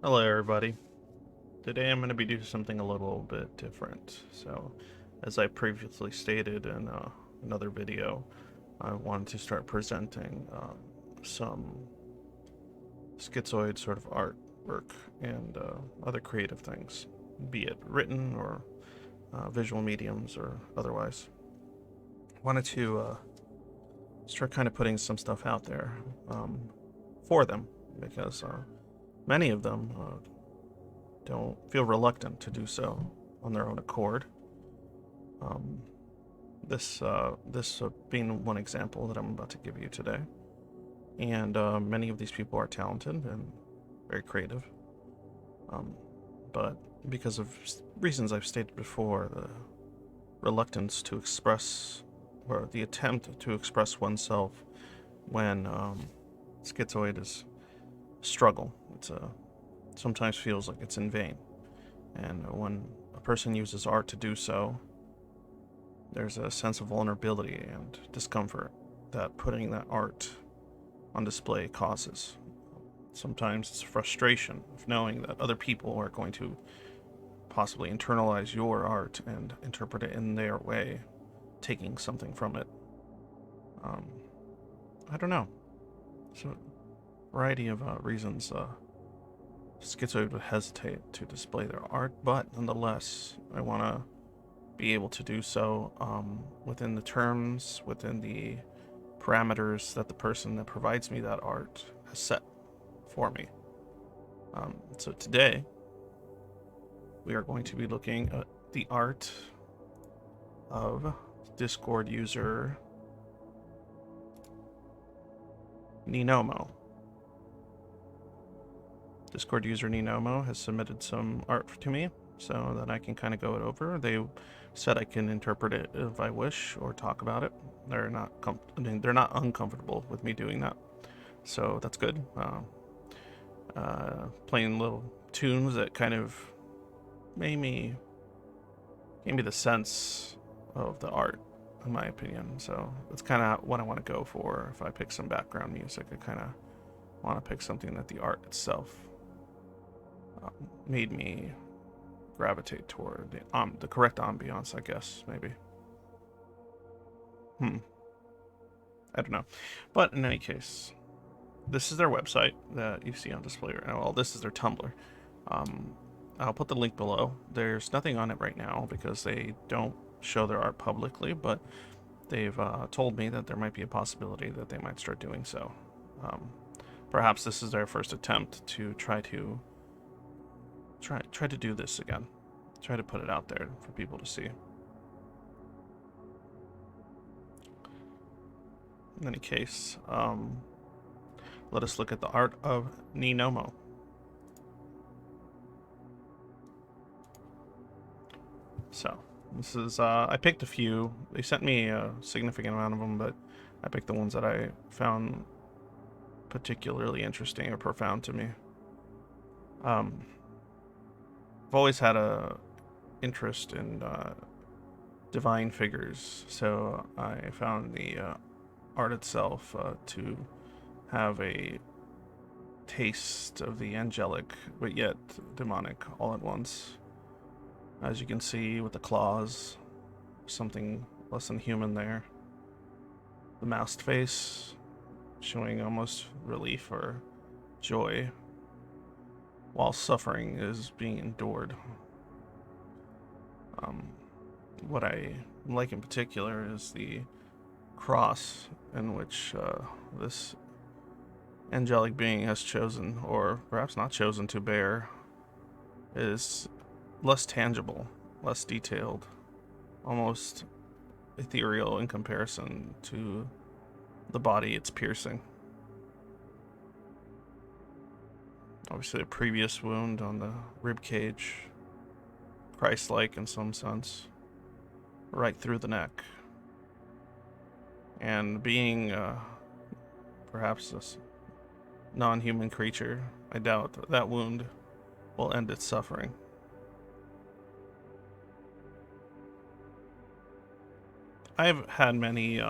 Hello, everybody. Today I'm going to be doing something a little bit different. So, as I previously stated in another video, I wanted to start presenting some schizoid sort of artwork and other creative things, be it written or visual mediums or otherwise. Wanted to start kind of putting some stuff out there for them because many of them don't feel reluctant to do so on their own accord. Um, this being one example that I'm about to give you today, and many of these people are talented and very creative, um, but because of reasons I've stated before, the reluctance to express or the attempt to express oneself when schizoid is struggle. It's a sometimes feels like it's in vain. And when a person uses art to do so, there's a sense of vulnerability and discomfort that putting that art on display causes. Sometimes it's frustration of knowing that other people are going to possibly internalize your art and interpret it in their way, taking something from it. Um, I don't know. So, a variety of reasons Schizoid would hesitate to display their art, but nonetheless, I want to be able to do so within the terms, within the parameters that the person that provides me that art has set for me. So today, we are going to be looking at the art of Discord user Nenomo. Discord user Nenomo has submitted some art to me so that I can kind of go it over. They said I can interpret it if I wish or talk about it. They're not uncomfortable with me doing that, so that's good. Playing little tunes that kind of made me gave me the sense of the art, in my opinion. So that's kind of what I want to go for. If I pick some background music, I kind of want to pick something that the art itself made me gravitate toward the correct ambiance, I guess, maybe. I don't know. But in any case, this is their website that you see on display right now. Well, this is their Tumblr. Um, I'll put the link below. There's nothing on it right now because they don't show their art publicly, but they've told me that there might be a possibility that they might start doing so. Um, Perhaps this is their first attempt to try to do this again. Try to put it out there for people to see. In any case, let us look at the art of Nenomo. So, this is, I picked a few. They sent me a significant amount of them, but I picked the ones that I found particularly interesting or profound to me. Um, I've always had a interest in divine figures, so I found the art itself to have a taste of the angelic, but yet demonic all at once. As you can see with the claws, something less than human there. The masked face, showing almost relief or joy, while suffering is being endured. Um, what I like in particular is the cross in which this angelic being has chosen, or perhaps not chosen, to bear, is less tangible, less detailed, almost ethereal in comparison to the body it's piercing. Obviously, a previous wound on the rib cage, Christ-like in some sense, right through the neck. And being perhaps a non-human creature, I doubt that wound will end its suffering. I've had many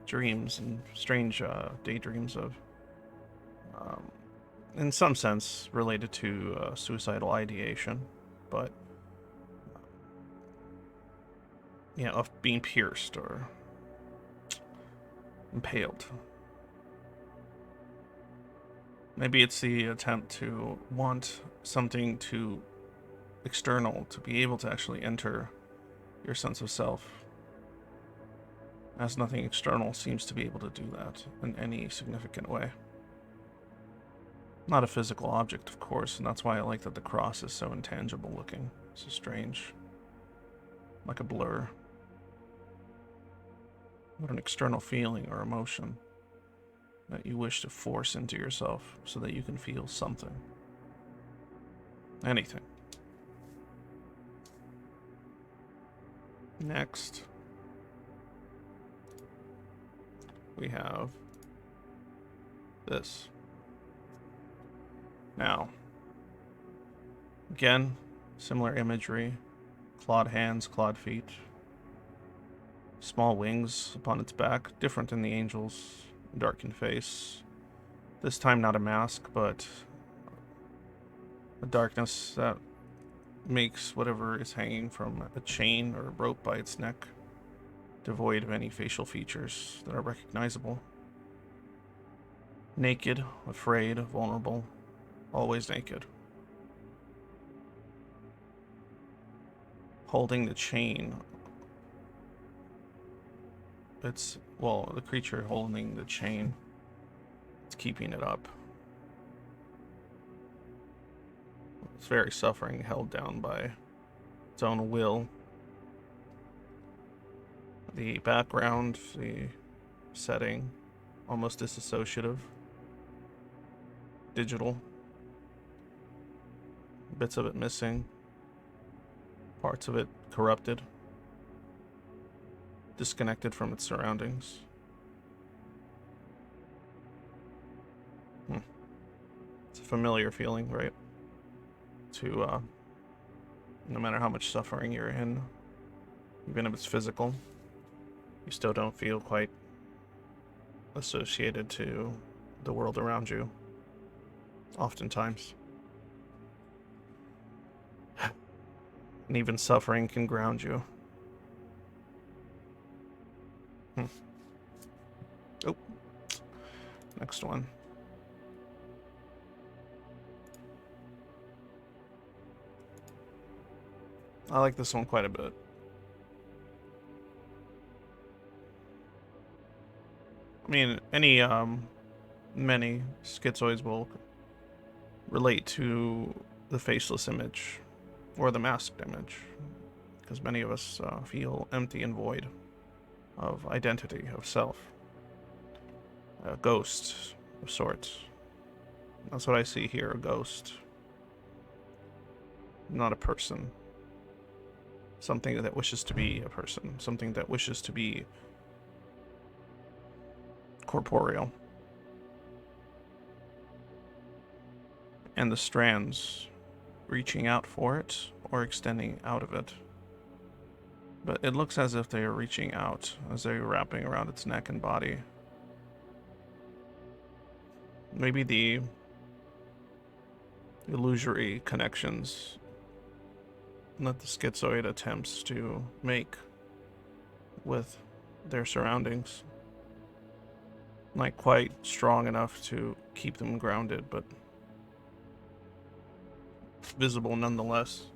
dreams and strange daydreams of um, in some sense related to suicidal ideation, but of being pierced or impaled. Maybe it's the attempt to want something to external to be able to actually enter your sense of self, as nothing external seems to be able to do that in any significant way. Not a physical object, of course, and that's why I like that the cross is so intangible looking. So strange. Like a blur. What an external feeling or emotion that you wish to force into yourself so that you can feel something. Anything. Next, we have this. Now, again, similar imagery. Clawed hands, clawed feet. Small wings upon its back, different than the angel's darkened face. This time not a mask, but a darkness that makes whatever is hanging from a chain or a rope by its neck devoid of any facial features that are recognizable. Naked, afraid, vulnerable, always naked. Holding the chain. The creature holding the chain. It's keeping it up. It's very suffering, held down by its own will. The background, the setting, almost disassociative. Digital. Bits of it missing. Parts of it corrupted. Disconnected from its surroundings. It's a familiar feeling, right? To, no matter how much suffering you're in, even if it's physical, you still don't feel quite associated to the world around you, oftentimes. And even suffering can ground you. Oh, next one. I like this one quite a bit. I mean, many schizoids will relate to the faceless image or the masked image, because many of us feel empty and void of identity, of self. A ghost of sorts. That's what I see here, a ghost. Not a person. Something that wishes to be a person. Something that wishes to be corporeal. And the strands reaching out for it or extending out of it. But it looks as if they are reaching out, as they're wrapping around its neck and body. Maybe the illusory connections that the schizoid attempts to make with their surroundings, not quite strong enough to keep them grounded, but visible nonetheless.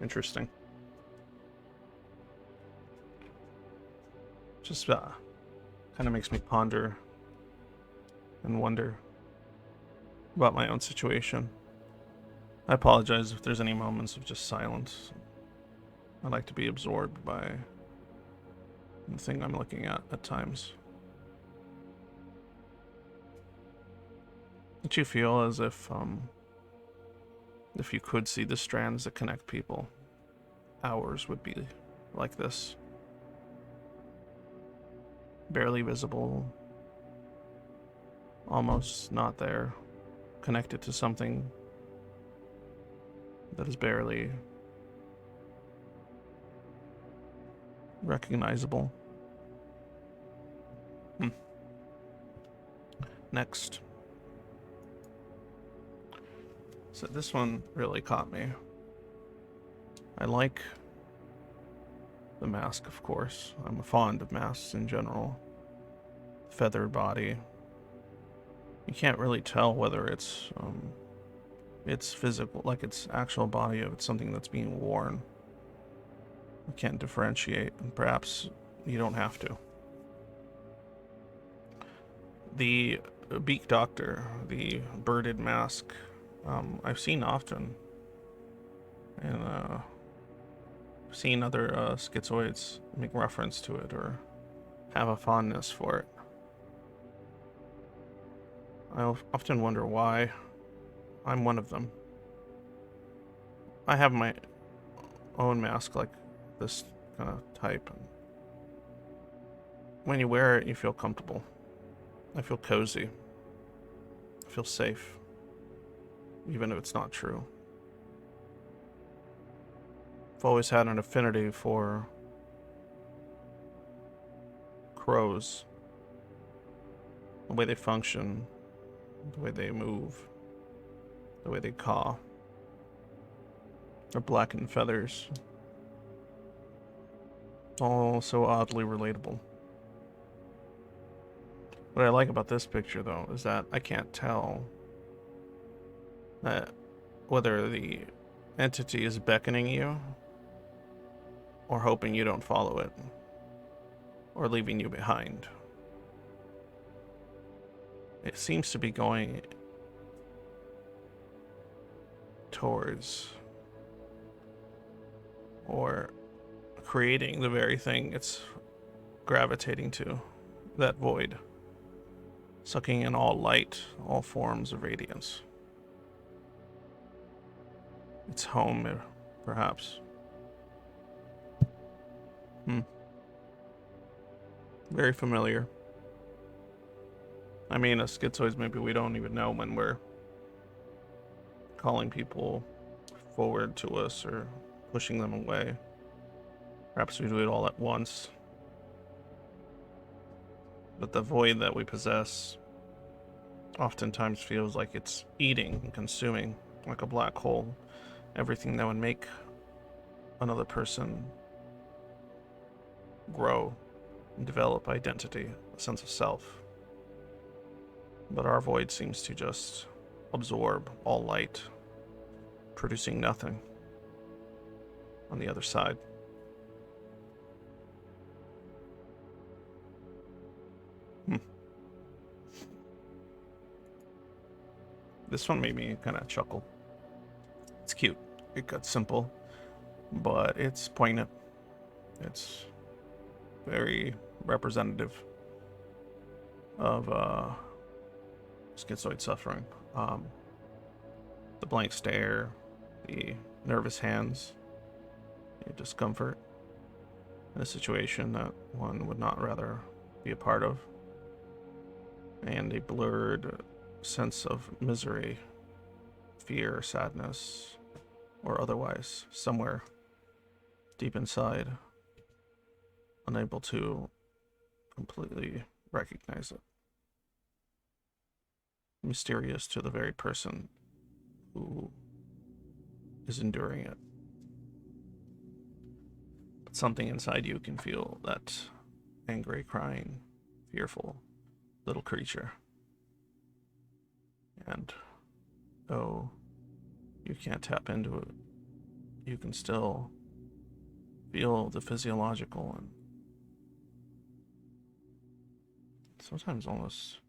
Interesting. Just kind of makes me ponder and wonder about my own situation. I apologize if there's any moments of just silence. I like to be absorbed by the thing I'm looking at times. Don't you feel as if you could see the strands that connect people, ours would be like this? Barely visible, almost not there, connected to something that is barely recognizable. Next. So this one really caught me. I like the mask, of course. I'm fond of masks in general. Feathered body. You can't really tell whether it's physical, like its actual body, or it's something that's being worn. You can't differentiate, and perhaps you don't have to. The beak doctor, the birded mask, I've seen often, and I've seen other schizoids make reference to it or have a fondness for it. I often wonder why I'm one of them. I have my own mask like this kind of type, and when you wear it, you feel comfortable. I feel cozy. I feel safe, even if it's not true. I've always had an affinity for crows, the way they function, the way they move, the way they caw, their blackened feathers. All so oddly relatable. What I like about this picture, though, is that I can't tell that whether the entity is beckoning you or hoping you don't follow it or leaving you behind. It seems to be going towards or creating the very thing it's gravitating to, that void, sucking in all light, all forms of radiance. Its home, perhaps. Very familiar. I mean, as schizoids, maybe we don't even know when we're calling people forward to us or pushing them away. Perhaps we do it all at once. But the void that we possess oftentimes feels like it's eating and consuming, like a black hole, everything that would make another person grow and develop identity, a sense of self. But our void seems to just absorb all light, producing nothing on the other side. This one made me kind of chuckle. It's cute. It got simple, but it's poignant. It's very representative of schizoid suffering. The blank stare, the nervous hands, the discomfort in a situation that one would not rather be a part of, and a blurred sense of misery, fear, sadness, or otherwise, somewhere deep inside, unable to completely recognize it. Mysterious to the very person who is enduring it. But something inside you can feel that angry, crying, fearful little creature. And though you can't tap into it, you can still feel the physiological and sometimes almost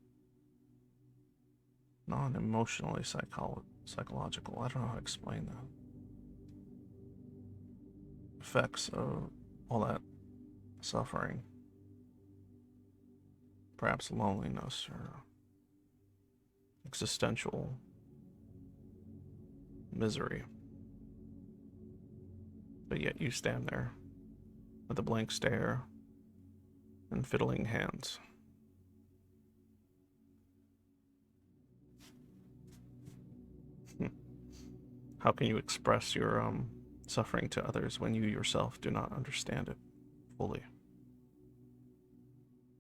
non-emotionally psychological. I don't know how to explain that. Effects of all that suffering. Perhaps loneliness or existential misery. But yet you stand there with a blank stare and fiddling hands. How can you express your suffering to others when you yourself do not understand it fully.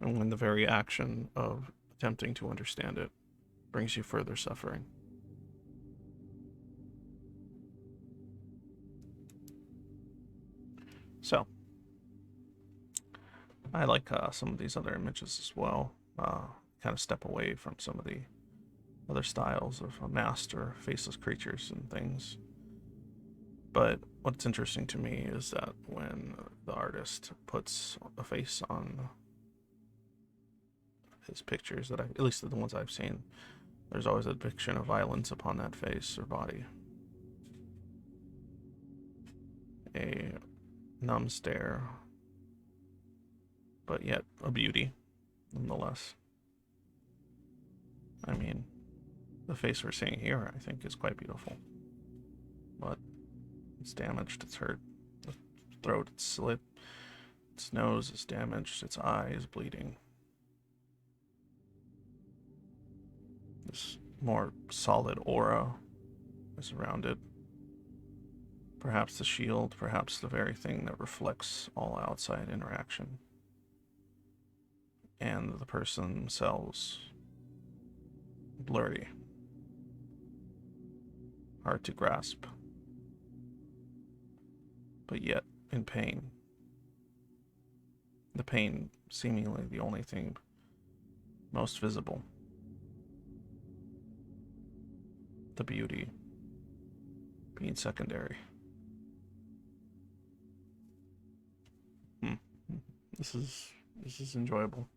And when the very action of attempting to understand it brings you further suffering. So, I like some of these other images as well. Kind of step away from some of the other styles of masked or faceless creatures and things. But what's interesting to me is that when the artist puts a face on his pictures, that at least the ones I've seen, there's always a depiction of violence upon that face or body. A numb stare, but yet a beauty, nonetheless. I mean, the face we're seeing here, I think, is quite beautiful. But it's damaged, it's hurt. The throat, it's slit. Its nose is damaged, its eye is bleeding. This more solid aura is around it. Perhaps the shield, perhaps the very thing that reflects all outside interaction. And the person themselves, blurry, hard to grasp, but yet in pain. The pain seemingly the only thing most visible. The beauty being secondary. This is enjoyable.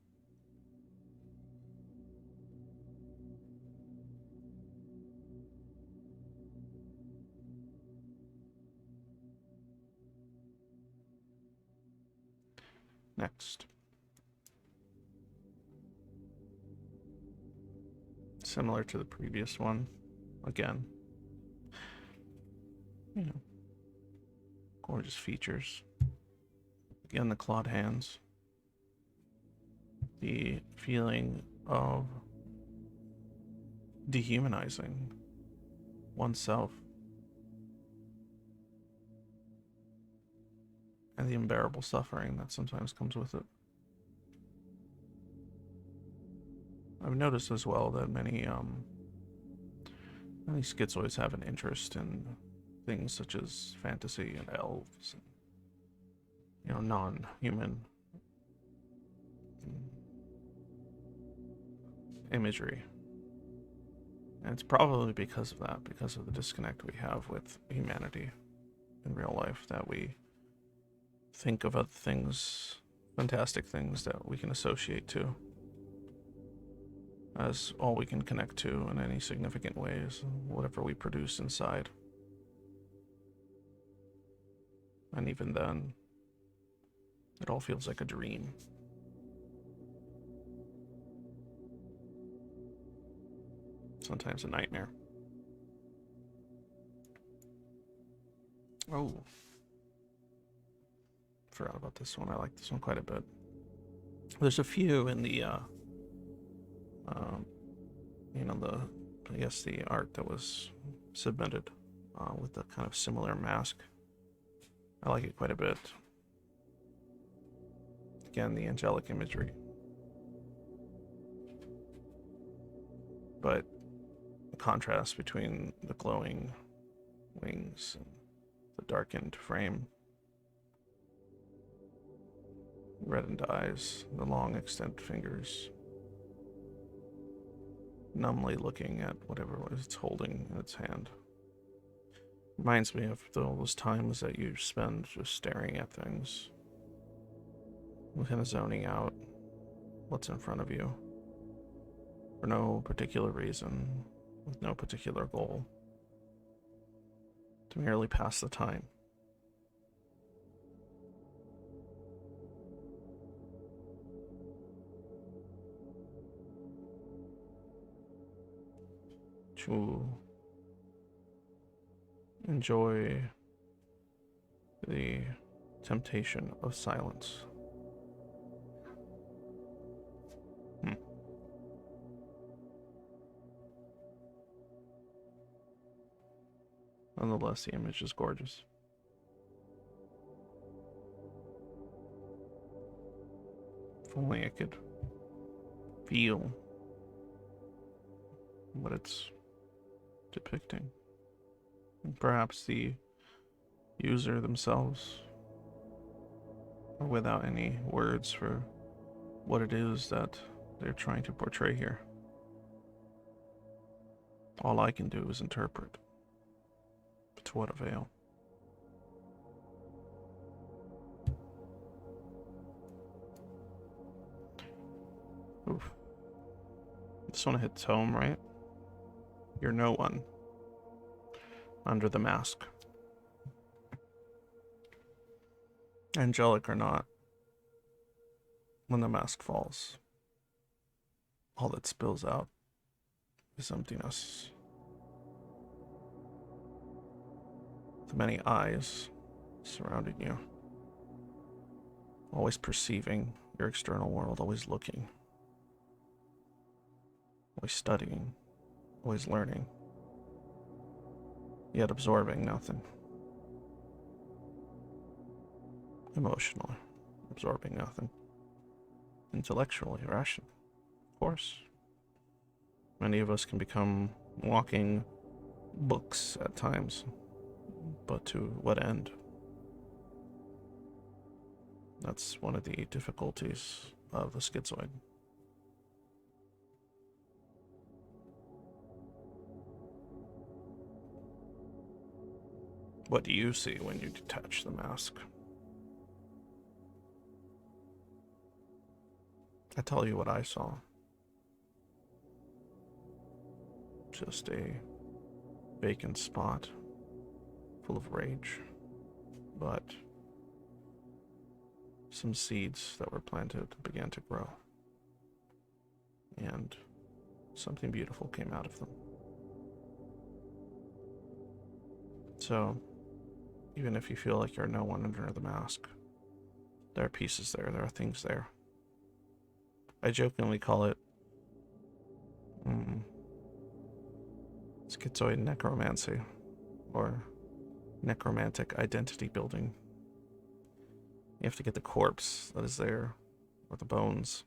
Next. Similar to the previous one. Again. You know. Gorgeous features. Again, the clawed hands. The feeling of dehumanizing oneself. And the unbearable suffering that sometimes comes with it. I've noticed as well that many schizoids have an interest in things such as fantasy and elves and, you know, non-human imagery. And it's probably because of that, because of the disconnect we have with humanity in real life, that we think of other things, fantastic things that we can associate to, as all we can connect to in any significant ways, whatever we produce inside. And even then, it all feels like a dream. Sometimes a nightmare. Oh. Forgot about this one. I like this one quite a bit. There's a few in the, I guess the art that was submitted with the kind of similar mask. I like it quite a bit. Again, the angelic imagery. But the contrast between the glowing wings and the darkened frame. Reddened eyes, the long extended fingers. Numbly looking at whatever it's holding in its hand. Reminds me of those times that you spend just staring at things. Kind of zoning out what's in front of you. For no particular reason, with no particular goal. To merely pass the time. To enjoy the temptation of silence. Nonetheless, the image is gorgeous. If only I could feel what it's depicting. And perhaps the user themselves, or without any words for what it is that they're trying to portray here. All I can do is interpret. But to what avail? Oof. This one hits home, right? You're no one. Under the mask. Angelic or not, when the mask falls, all that spills out is emptiness. The many eyes surrounding you, always perceiving your external world, always looking, always studying, always learning, yet absorbing nothing. Emotionally, absorbing nothing. Intellectually, rational, of course. Many of us can become walking books at times, but to what end? That's one of the difficulties of the schizoid. What do you see when you detach the mask? I tell you what I saw. Just a vacant spot full of rage, but some seeds that were planted began to grow, and something beautiful came out of them. So, even if you feel like you're no one under the mask, there are pieces there, there are things there. I jokingly call it schizoid necromancy, or necromantic identity building. You have to get the corpse that is there, or the bones,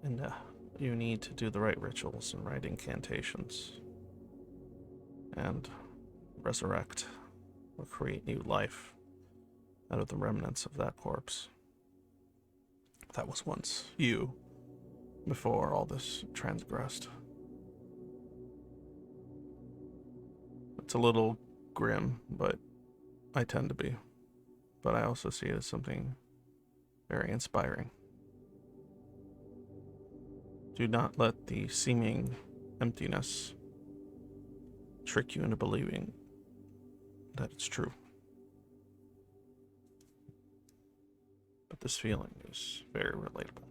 and you need to do the right rituals and right incantations, and resurrect or create new life out of the remnants of that corpse. That was once you, before all this transgressed. It's a little grim, but I tend to be. But I also see it as something very inspiring. Do not let the seeming emptiness trick you into believing that it's true. But this feeling is very relatable.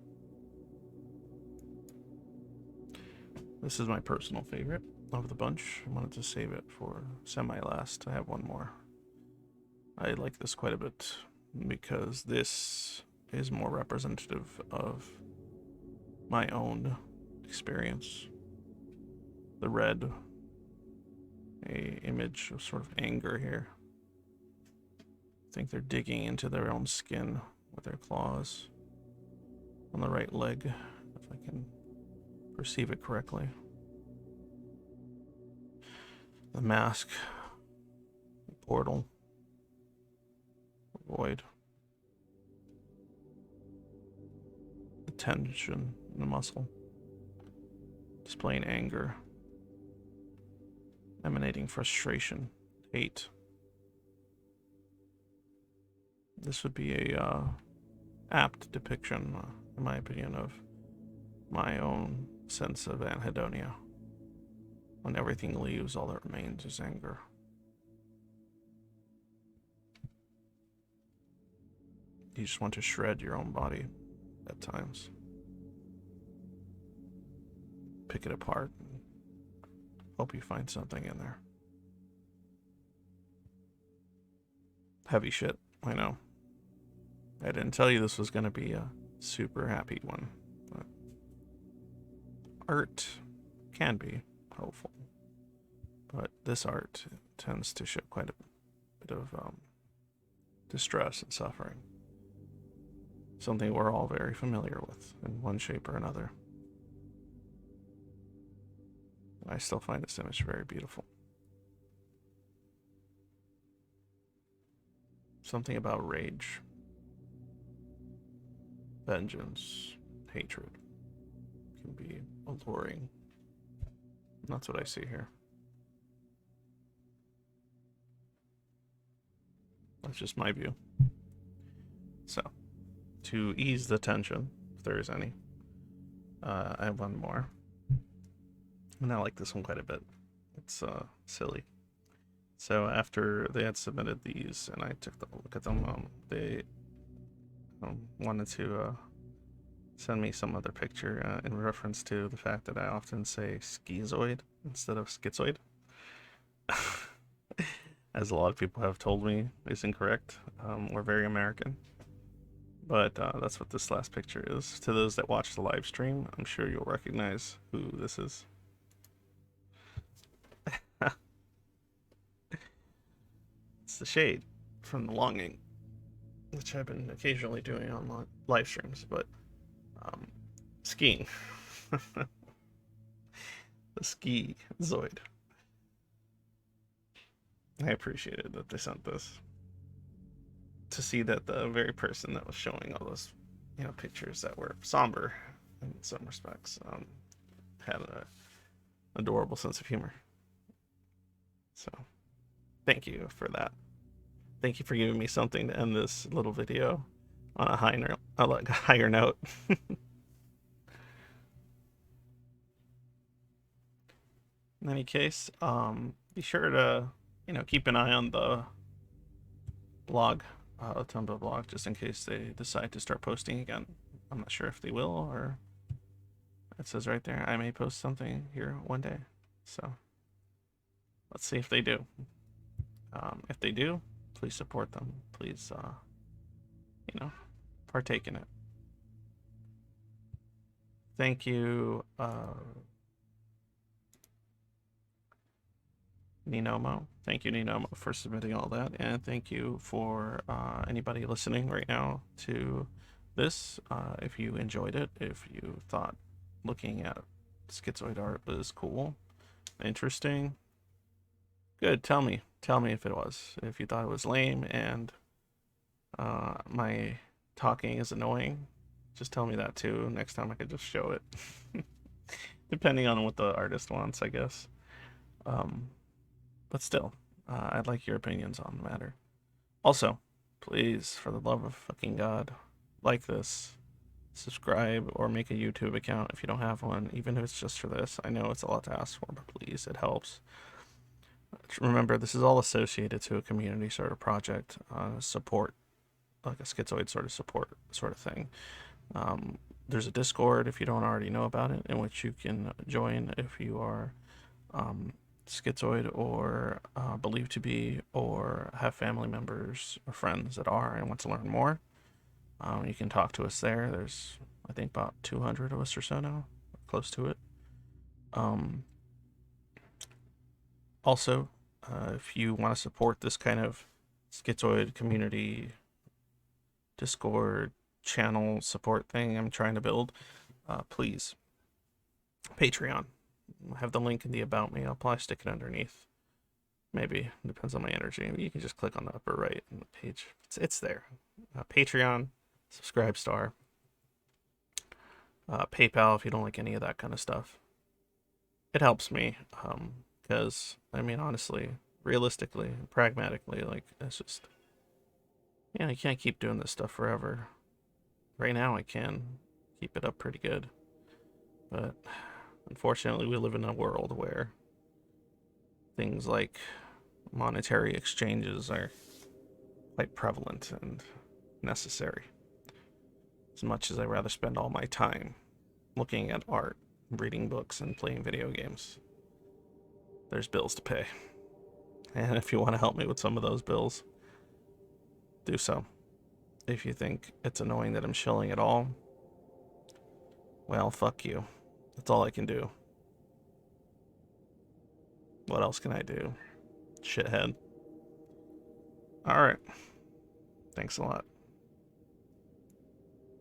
This is my personal favorite of the bunch. I wanted to save it for semi-last. I have one more. I like this quite a bit because this is more representative of my own experience. The red, a image of sort of anger here. I think they're digging into their own skin with their claws on the right leg, if I can perceive it correctly. The mask, the portal, the void, the tension in the muscle, displaying anger, emanating frustration, hate. This would be a apt depiction, in my opinion, of my own sense of Arthedonia. When everything leaves, all that remains is anger. You just want to shred your own body at times. Pick it apart and hope you find something in there. Heavy shit, I know. I didn't tell you this was going to be a super happy one. But art can be hopeful, but this art tends to show quite a bit of distress and suffering. Something we're all very familiar with in one shape or another. I still find this image very beautiful. Something about rage, vengeance, hatred can be alluring. And that's what I see here. That's just my view. So, to ease the tension, if there is any, I have one more. And I like this one quite a bit. It's silly. So after they had submitted these and I took a look at them, they wanted to send me some other picture in reference to the fact that I often say schizoid instead of schizoid. As a lot of people have told me is incorrect. We're very American. But that's what this last picture is. To those that watch the live stream, I'm sure you'll recognize who this is. It's the shade from The Longing, which I've been occasionally doing on live streams, but skiing. The Schizoid. I appreciated that they sent this. To see that the very person that was showing all those, pictures that were somber in some respects, had an adorable sense of humor. So, thank you for that. Thank you for giving me something to end this little video on a higher note. In any case, be sure to, keep an eye on the blog, Tumblr blog, just in case they decide to start posting again. I'm not sure if they will, or it says right there, I may post something here one day. So let's see if they do. If they do, please support them. Please, partake in it. Thank you, Nenomo. Thank you, Nenomo, for submitting all that. And thank you for anybody listening right now to this. If you enjoyed it, if you thought looking at schizoid art was cool, interesting, good, tell me. Tell me if it was. If you thought it was lame and my talking is annoying, just tell me that too. Next time I could just show it. Depending on what the artist wants, I guess. But still, I'd like your opinions on the matter. Also, please, for the love of fucking God, like this, subscribe, or make a YouTube account if you don't have one, even if it's just for this. I know it's a lot to ask for, but please, it helps. Remember, this is all associated to a community sort of project, support, like a schizoid sort of support sort of thing. There's a Discord, if you don't already know about it, in which you can join if you are schizoid or believed to be, or have family members or friends that are and want to learn more. You can talk to us there. There's, I think, about 200 of us or so now, close to it. Also, if you want to support this kind of schizoid community Discord channel support thing I'm trying to build, please, Patreon. I have the link in the About Me. I'll probably stick it underneath. Maybe. Depends on my energy. You can just click on the upper right in the page. It's there. Patreon, Subscribe Star, PayPal if you don't like any of that kind of stuff. It helps me, because, I mean, honestly, realistically, pragmatically, like, it's just, I can't keep doing this stuff forever. Right now I can keep it up pretty good, but unfortunately we live in a world where things like monetary exchanges are quite prevalent and necessary. As much as I'd rather spend all my time looking at art, reading books, and playing video games, there's bills to pay. And if you want to help me with some of those bills, do so. If you think it's annoying that I'm shilling at all, well, fuck you. That's all I can do. What else can I do? Shithead. Alright. Thanks a lot.